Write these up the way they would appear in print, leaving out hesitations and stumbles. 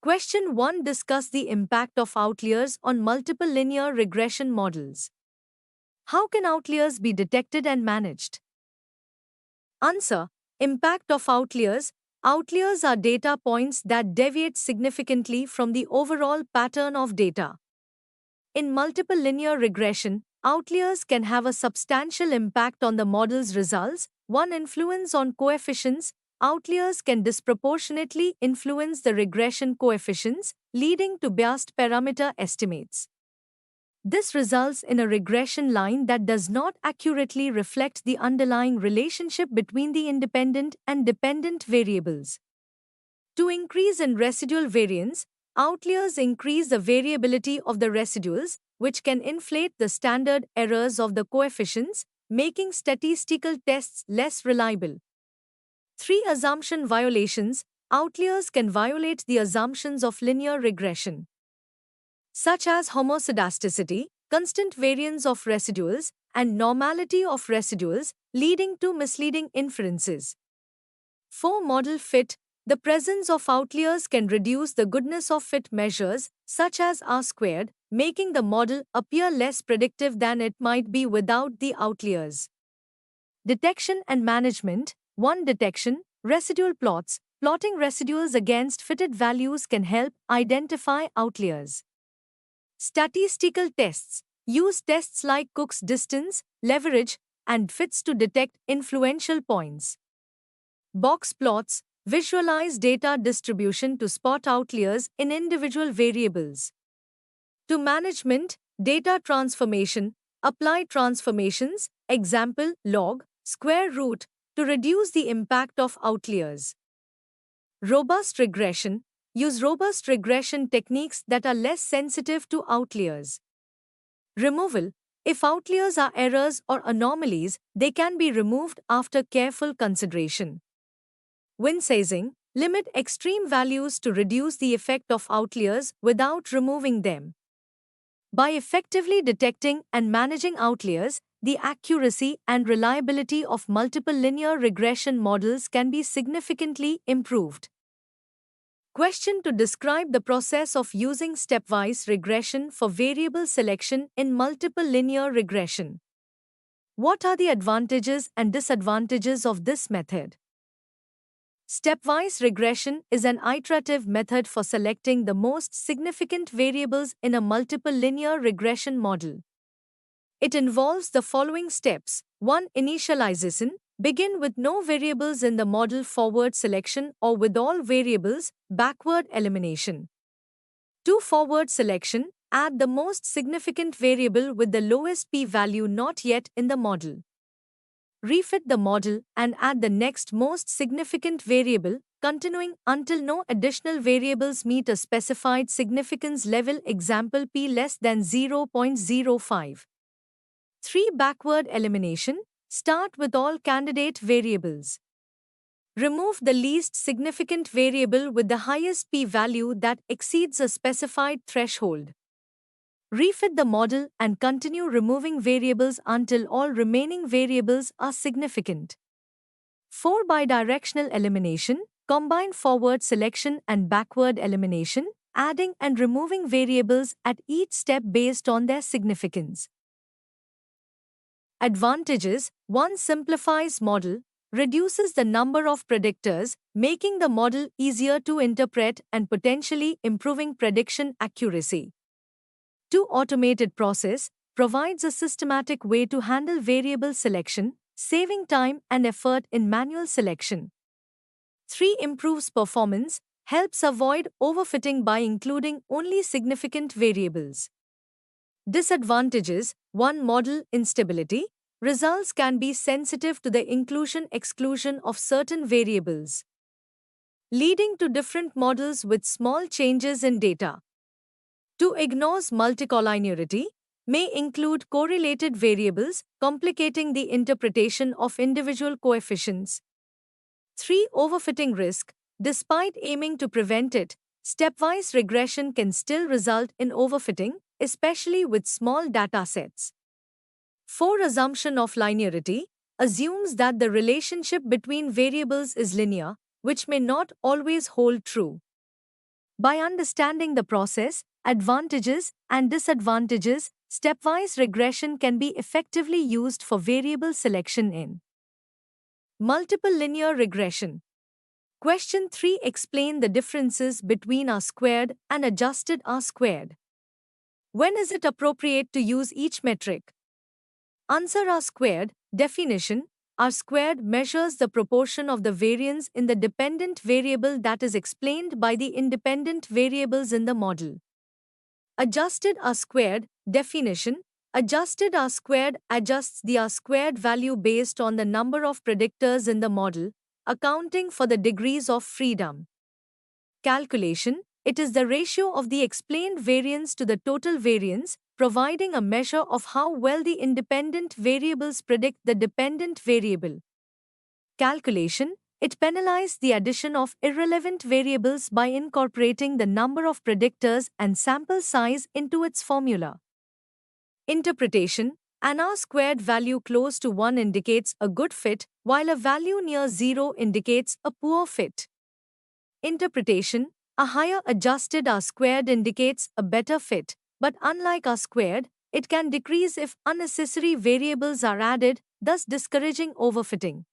Question 1. Discuss the impact of outliers on multiple linear regression models. How can outliers be detected and managed? Answer. Impact of outliers. Outliers are data points that deviate significantly from the overall pattern of data. In multiple linear regression, outliers can have a substantial impact on the model's results. One, influence on coefficients. Outliers can disproportionately influence the regression coefficients, leading to biased parameter estimates. This results in a regression line that does not accurately reflect the underlying relationship between the independent and dependent variables. To increase in residual variance, outliers increase the variability of the residuals, which can inflate the standard errors of the coefficients, making statistical tests less reliable. 3. Assumption violations. Outliers can violate the assumptions of linear regression, such as homoscedasticity, constant variance of residuals, and normality of residuals, leading to misleading inferences. 4. Model fit. The presence of outliers can reduce the goodness of fit measures, such as R-squared, making the model appear less predictive than it might be without the outliers. Detection and management. 1. Detection. Residual plots. Plotting residuals against fitted values can help identify outliers. Statistical tests. Use tests like Cook's distance, leverage, and fits to detect influential points. Box plots. Visualize data distribution to spot outliers in individual variables. To management, data transformation. Apply transformations, example, log, square root, to reduce the impact of outliers. Robust regression. Use robust regression techniques that are less sensitive to outliers. Removal. If outliers are errors or anomalies, they can be removed after careful consideration. When sizing, limit extreme values to reduce the effect of outliers without removing them. By effectively detecting and managing outliers, the accuracy and reliability of multiple linear regression models can be significantly improved. Question to describe the process of using stepwise regression for variable selection in multiple linear regression. What are the advantages and disadvantages of this method? Stepwise regression is an iterative method for selecting the most significant variables in a multiple linear regression model. It involves the following steps. 1. Initialization. Begin with no variables in the model. Forward selection, or with all variables. Backward elimination. 2. Forward selection. Add the most significant variable with the lowest p-value not yet in the model. Refit the model and add the next most significant variable, continuing until no additional variables meet a specified significance level, example p less than 0.05. 3. Backward elimination. Start with all candidate variables. Remove the least significant variable with the highest p-value that exceeds a specified threshold. Refit the model and continue removing variables until all remaining variables are significant. 4. Bidirectional elimination. Combine forward selection and backward elimination, adding and removing variables at each step based on their significance. Advantages. 1. Simplifies model. Reduces the number of predictors, making the model easier to interpret and potentially improving prediction accuracy. 2. Automated process. Provides a systematic way to handle variable selection, saving time and effort in manual selection. 3. Improves performance. Helps avoid overfitting by including only significant variables. Disadvantages. 1. Model instability. Results can be sensitive to the inclusion-exclusion of certain variables, leading to different models with small changes in data. 2. Ignores multicollinearity. May include correlated variables, complicating the interpretation of individual coefficients. 3. Overfitting risk. Despite aiming to prevent it, stepwise regression can still result in overfitting, especially with small datasets. 4. Assumption of linearity. assumes that the relationship between variables is linear, which may not always hold true. By understanding the process, advantages, and disadvantages, stepwise regression can be effectively used for variable selection in multiple linear regression. Question 3. Explain the differences between R-squared and adjusted R-squared. When is it appropriate to use each metric? Answer. R-squared. Definition. R-squared measures the proportion of the variance in the dependent variable that is explained by the independent variables in the model. Adjusted R-squared. Definition. Adjusted R-squared adjusts the R-squared value based on the number of predictors in the model, accounting for the degrees of freedom. Calculation. It is the ratio of the explained variance to the total variance, providing a measure of how well the independent variables predict the dependent variable. Calculation. It penalizes the addition of irrelevant variables by incorporating the number of predictors and sample size into its formula. Interpretation. An R-squared value close to 1 indicates a good fit, while a value near 0 indicates a poor fit. Interpretation. A higher adjusted R-squared indicates a better fit, but unlike R-squared, it can decrease if unnecessary variables are added, thus discouraging overfitting.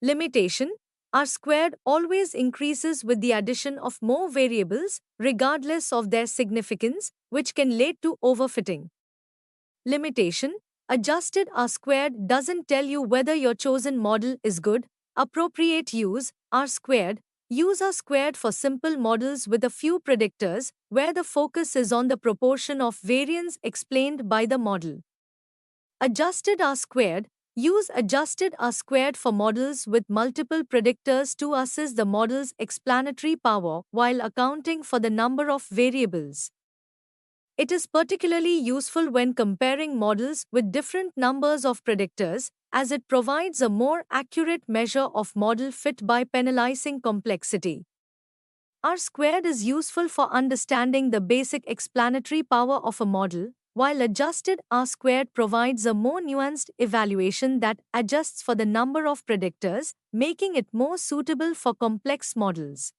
Limitation. R-squared always increases with the addition of more variables, regardless of their significance, which can lead to overfitting. Limitation. Adjusted R-squared doesn't tell you whether your chosen model is good. Appropriate use. R-squared. Use R-squared for simple models with a few predictors, where the focus is on the proportion of variance explained by the model. Adjusted R-squared. Use adjusted R-squared for models with multiple predictors to assess the model's explanatory power while accounting for the number of variables. It is particularly useful when comparing models with different numbers of predictors, as it provides a more accurate measure of model fit by penalizing complexity. R-squared is useful for understanding the basic explanatory power of a model, while adjusted R-squared provides a more nuanced evaluation that adjusts for the number of predictors, making it more suitable for complex models.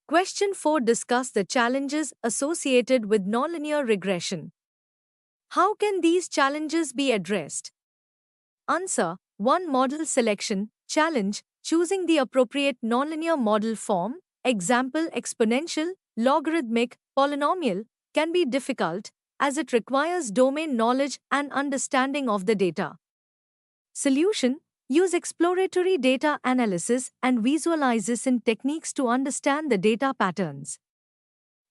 Question 4. Discuss the challenges associated with nonlinear regression. How can these challenges be addressed? Answer. 1. Model selection. Challenge. Choosing the appropriate nonlinear model form, example exponential, logarithmic, polynomial, can be difficult, as it requires domain knowledge and understanding of the data. Solution. Use exploratory data analysis and visualization techniques to understand the data patterns.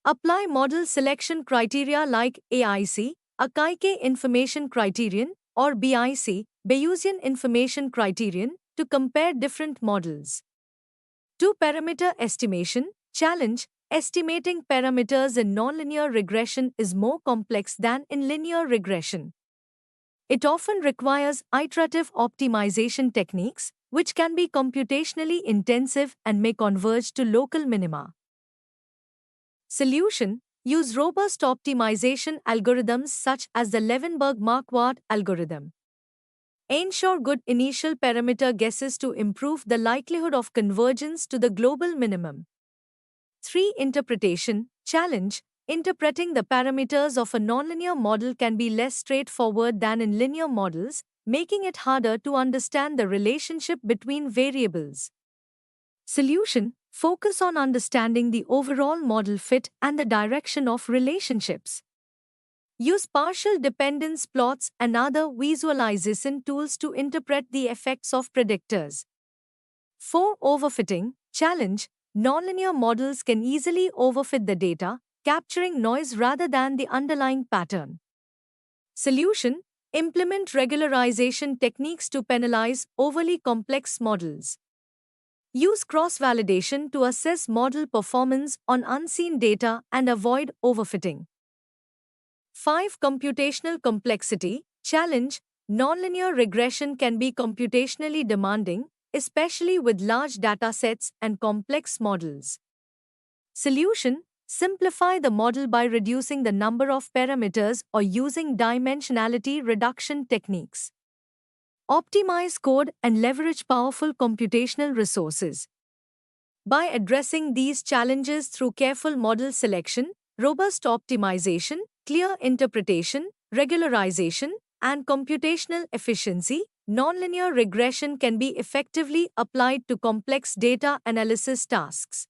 Apply model selection criteria like AIC, Akaike Information Criterion, or BIC, Bayesian Information Criterion, to compare different models. 2. Parameter estimation. Challenge. Estimating parameters in nonlinear regression is more complex than in linear regression. It often requires iterative optimization techniques, which can be computationally intensive and may converge to local minima. Solution. Use robust optimization algorithms such as the Levenberg-Marquardt algorithm. Ensure good initial parameter guesses to improve the likelihood of convergence to the global minimum. 3. Interpretation. Challenge. Interpreting the parameters of a nonlinear model can be less straightforward than in linear models, making it harder to understand the relationship between variables. Solution. Focus on understanding the overall model fit and the direction of relationships. Use partial dependence plots and other visualization tools to interpret the effects of predictors. 4. Overfitting. Challenge. Nonlinear models can easily overfit the data, capturing noise rather than the underlying pattern. Solution. Implement regularization techniques to penalize overly complex models. Use cross-validation to assess model performance on unseen data and avoid overfitting. 5. Computational complexity. Challenge. Nonlinear regression can be computationally demanding, especially with large datasets and complex models. Solution. Simplify the model by reducing the number of parameters or using dimensionality reduction techniques. optimize code, and leverage powerful computational resources. By addressing these challenges through careful model selection, robust optimization, clear interpretation, regularization, and computational efficiency, nonlinear regression can be effectively applied to complex data analysis tasks.